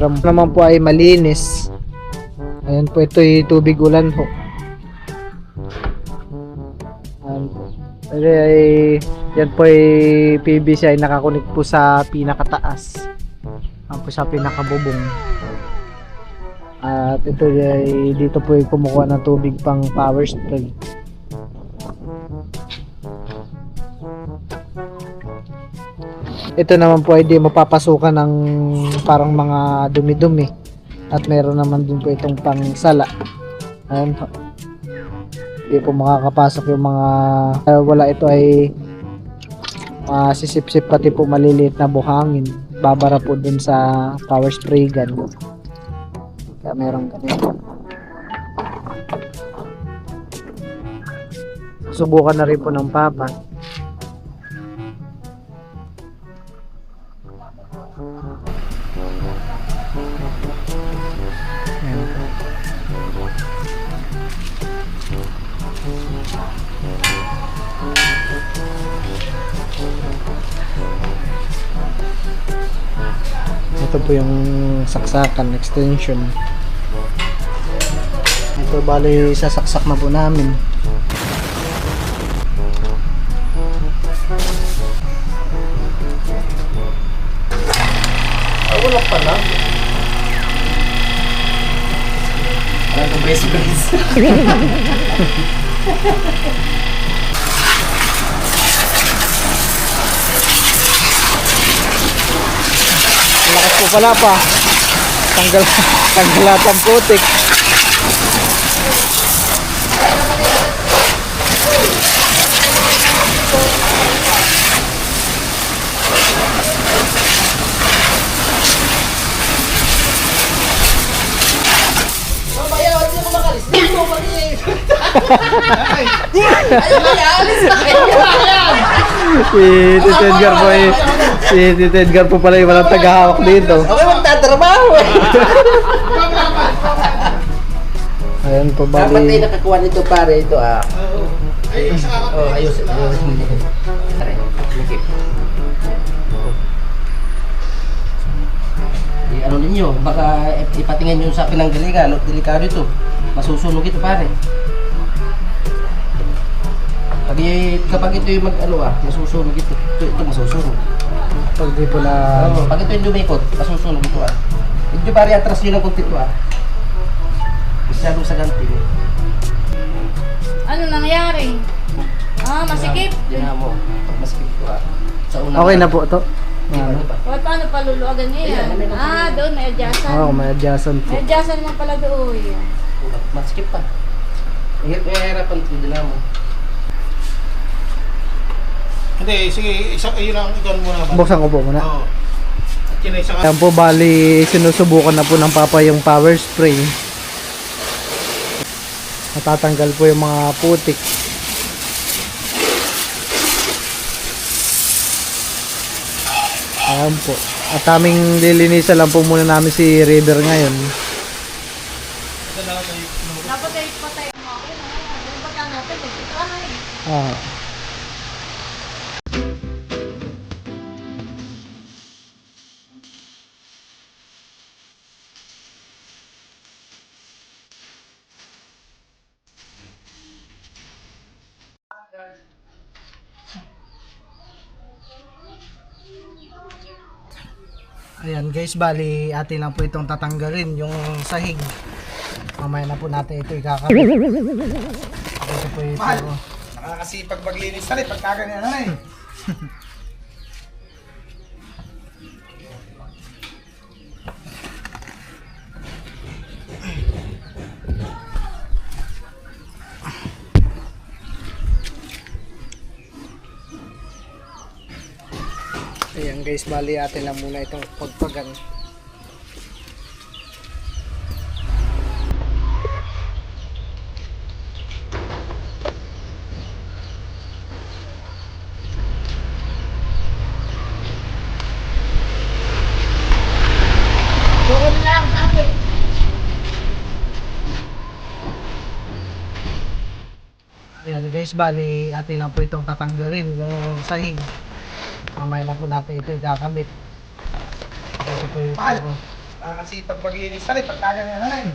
drum naman po ay malinis. Ayan po, ito yung tubig ulan ho. Ayan po. Yan po ay PVC ay nakakunik po sa pinakataas. Ayan po sa pinakabubong. At ito ay dito po ay kumukuha ng tubig pang power spray. Ito naman po ay di mapapasukan ng parang mga dumi-dumi. At meron naman din po itong pang sala. Ayan po. Hindi po makakapasok yung mga wala, ito ay sisip-sip pati po maliliit na buhangin. Babara po dun sa power spray gun. Kaya meron ganito. Subukan na rin po ng papa. Ayan po. Ito po yung saksakan, extension. Ito bali sasaksak na po namin. Wala pa na. Ano best guys? Lakas po pala pa. Tanggalat ang putik. Si Tito Edgar po pala yung walang tagahawak dito. Ako magtatrabaho eh. Ayan po Dapat ay bali. nakakuha nito pare ito ah. Ayos. Tara, lukip. Ano ninyo, baka ipatingin nyo sa pinanggalingan, delikado ito. Masusunog ito pare. Kapag ito yung masusunog ito. Ito masusunog. Pag di po na Pag ito yung dumikot, masusunog ito ah. Medyo pare atras nyo ng kunti ito ah. Masyadong sa ganti. Ano nangyari? Masikip. Dinamo. Pag masikip ito ah. Sa una. okay na po to. Ano? Paano paluluagan niya yan? Doon may adyasan. Oo, may adjacent po. May adyasan naman pala doon. Masikip pa. Hirapan ito dinamo. Hindi, sige, yun ang ikaw muna ba? Buksan ko po muna. Oo. At yun ay isang Ayan po bali sinusubukan na po ng papa yung power spray. Natatanggal po yung mga putik. Ayan po. At aming lilinisan lang po muna namin si River ngayon. Dapat ay patay mo ako. Ano ba ka natin? Ito Ah. Ayan guys, bali atin lang po itong tatanggalin yung sahig. Mamaya na po natin ito ikakabit. Ito po ito. nakakasipag maglinis na rin pagkaganyan na eh. Ayan guys, bali atin lang muna itong pagpagan. doon lang. Ayan guys, bali atin lang po itong tatanggalin yung sahig. Mamaya na po natin ito ikakabit. Ito po ito. Nakakasipag maglinis na rin, pagkaganyan.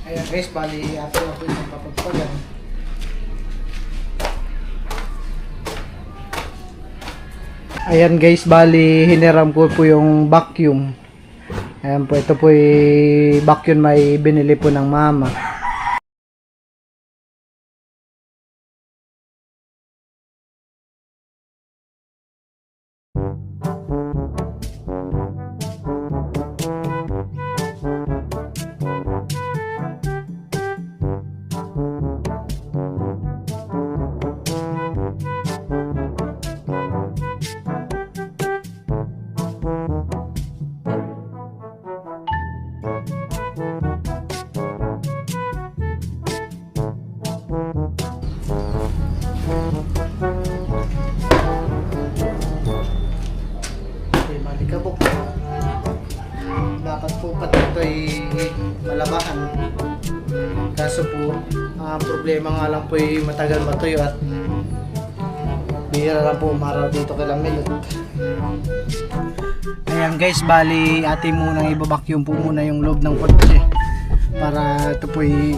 Ayan guys, bali ato na po yung papagpagan. Ayan guys, bali hiniram ko po yung vacuum. Ayan po, ito po yung vacuum may binili po ng mama. Okay, malikabok. Dapat po pati ito ay malabahan. Kaso po, problema nga lang po ay matagal matuyo at bihira lang po umaraw dito kay Lamilot. Ayan guys, bali atin munang ibabacuum po muna yung loob ng kotse para ito po ay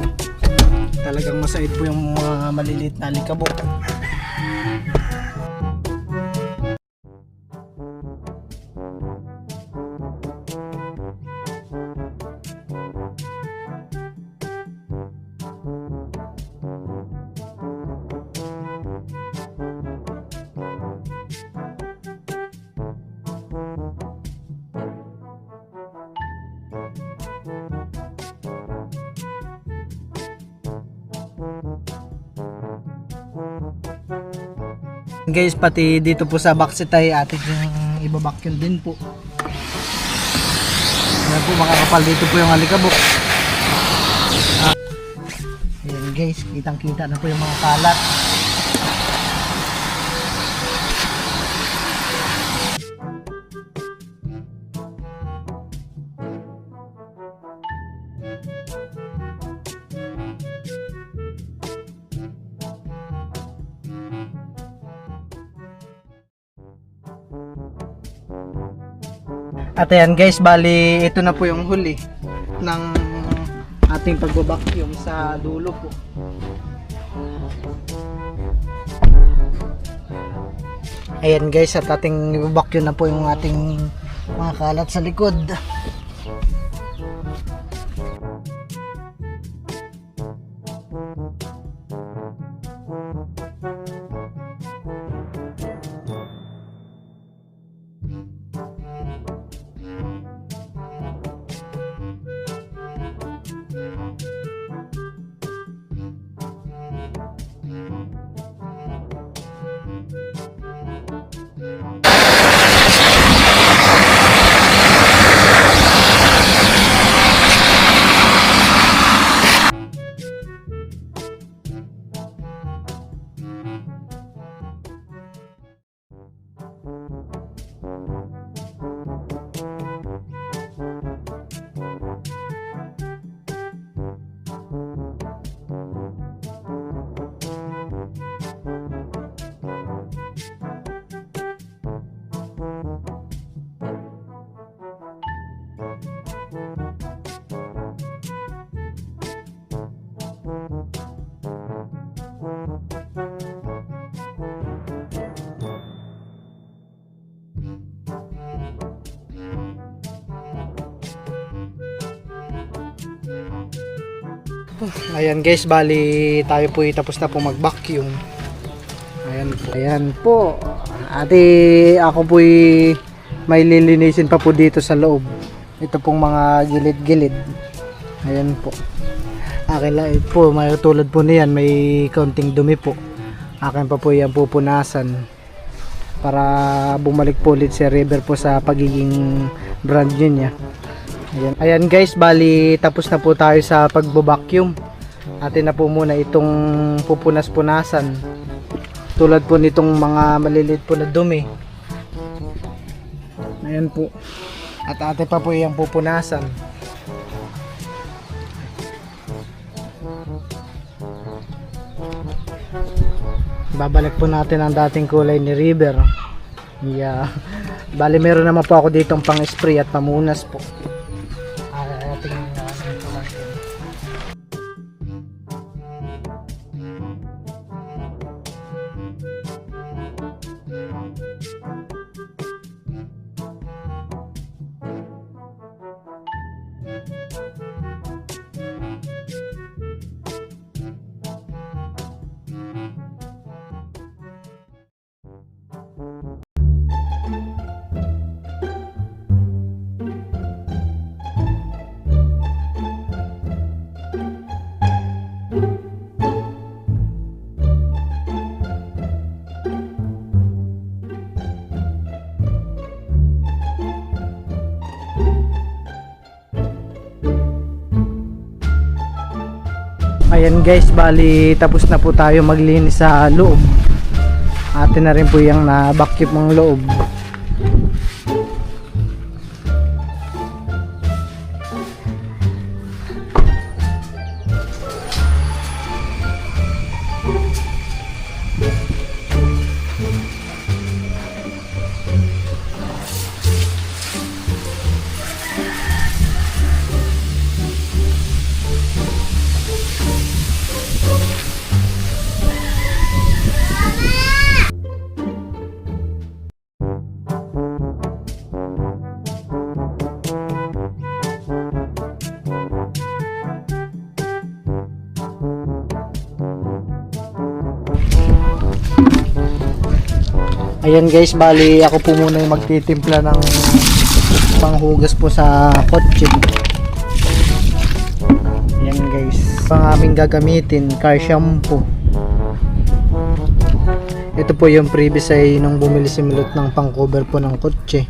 talagang masait po yung mga maliliit na alikabok. Guys, pati dito po sa backseat ay atin yung ibabacuum din po. Ayan po, makakapal dito po yung alikabok. Ayan guys, kitang kita na po yung mga kalat. At ayan guys, bali ito na po yung huli ng ating pagbabacuum sa dulo po. Ayan guys, at ating ibabacuum na po yung ating mga kalat sa likod. Ayan guys, bali tayo po tapos na po mag-vacuum. Ayan po. Ate, ako po may lilinisin pa po dito sa loob. Ito pong mga gilid-gilid. Ayan po. Akin lang po, may tulad po niyan, may kaunting dumi po. Akin pa po yan pupunasan para bumalik po ulit si River po sa pagiging brand new niya. Ayan guys, bali tapos na po tayo sa pagbo-vacuum. Atin na po muna itong pupunas-punasan. Tulad po nitong mga maliliit po na dumi. Ayan po. At ate pa po yung pupunasan. Babalik po natin ang dating kulay ni River. Yeah. Bali meron naman po ako ditong pang spray at pamunas po. Ating Ayan guys, bali tapos na po tayo maglinis sa loob. Atin na rin po yung na-vacuum ng loob. Ayan guys, bali ako po muna yung magtitimpla ng panghugas po sa kotse. Ayan guys, pang aming gagamitin, car shampoo. Ito po yung previous ay nung bumili si Milot ng pang cover po ng kotse.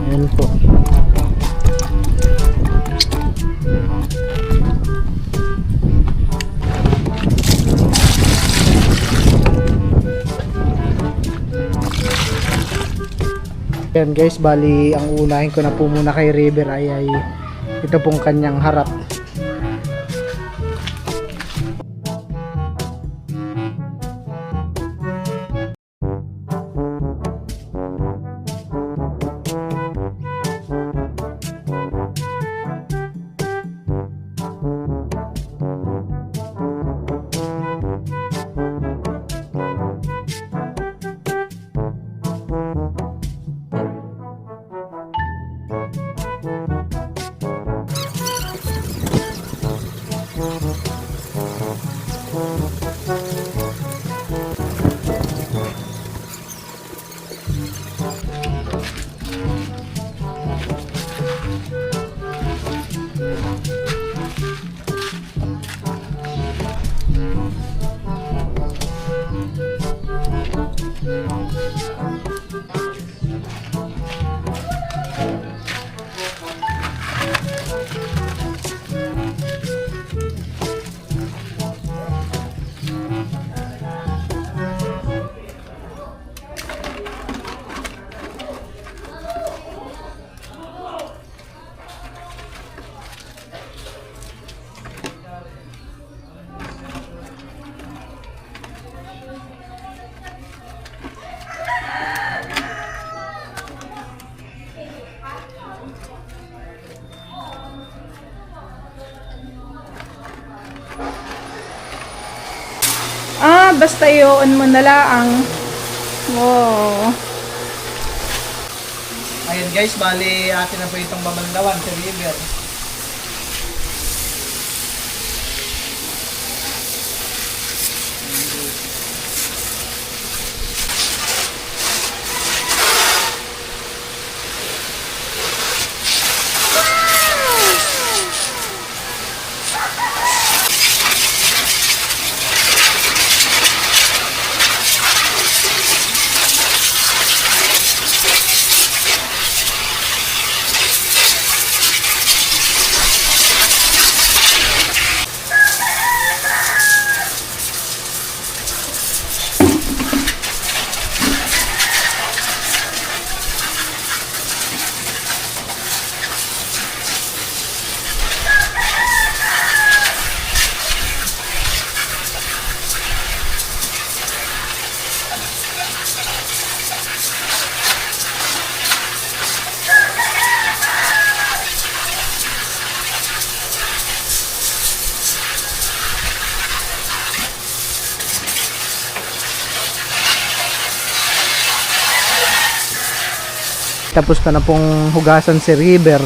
Ayan po. Ayan guys, bali ang unahin ko na po muna kay River ay ito pong kanyang harap. Basta i-on mo na lang. Wow. Ayan guys, bali atin na po itong mamandawan sa River. tapos ko na pong hugasan si River.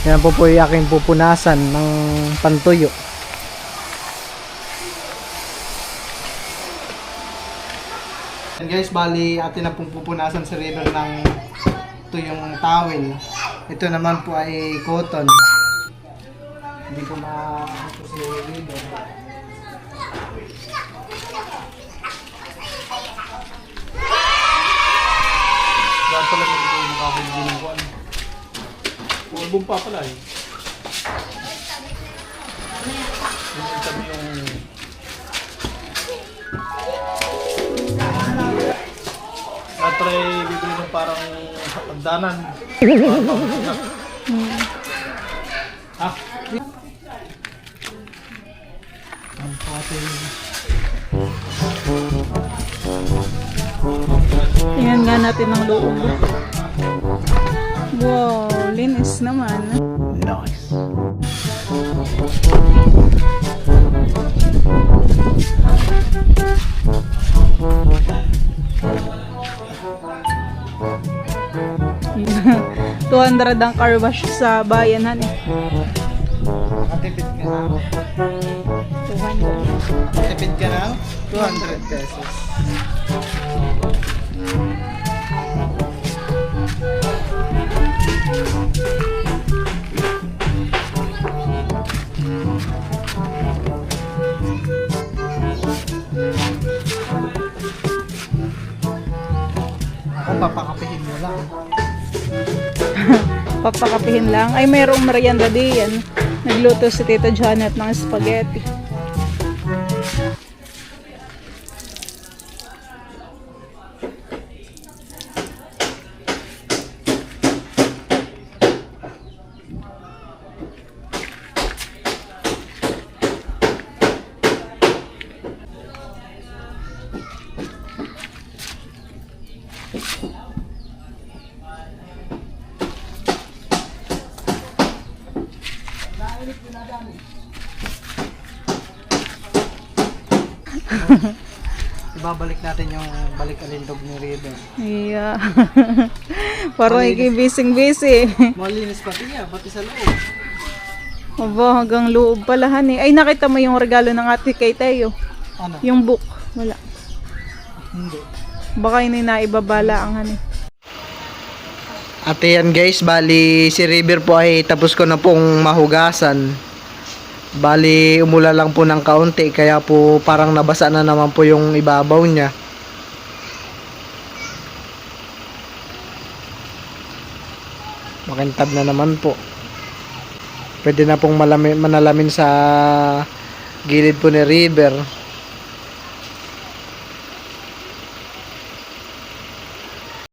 Yan po yung aking pupunasan ng pantuyo. And guys, bali atin na pong pupunasan si River ng tuyong towel. Ito naman po ay cotton. Hindi ko ito si River. Dahil pala hindi ko makakabili ng kuwan. Album pa pala eh. Yung sabi yung... Natry bibili ng parang pagdanan. Ah? Tingnan nga natin ang loob. Wow, linis naman. Nice. $200 ang car wash sa bayan, han eh. Nakatipid ka na. 200. Nakatipid ka na 200 pesos. Ako papakapihin mo lang. Papakapihin lang. Ay, mayroong merienda diyan. Nagluto si Tita Janet ng spaghetti. Ibabalik natin yung balik alindog ni River. Yeah. Parang ikibising-busy. Malinis pati niya, pati sa loob. Aba, hanggang loob pala, han eh. Ay, nakita mo yung regalo ng ate kay Teo. Ano? Yung book. Wala. Hindi. Baka yun ay naibabala ang han eh. At yan guys, bali si River po ay tapos ko na pong mahugasan. Bali umula lang po ng kaunti kaya po parang nabasa na naman po yung ibabaw niya. Makintab na naman po. Pwede na pong manalamin sa gilid po ni River.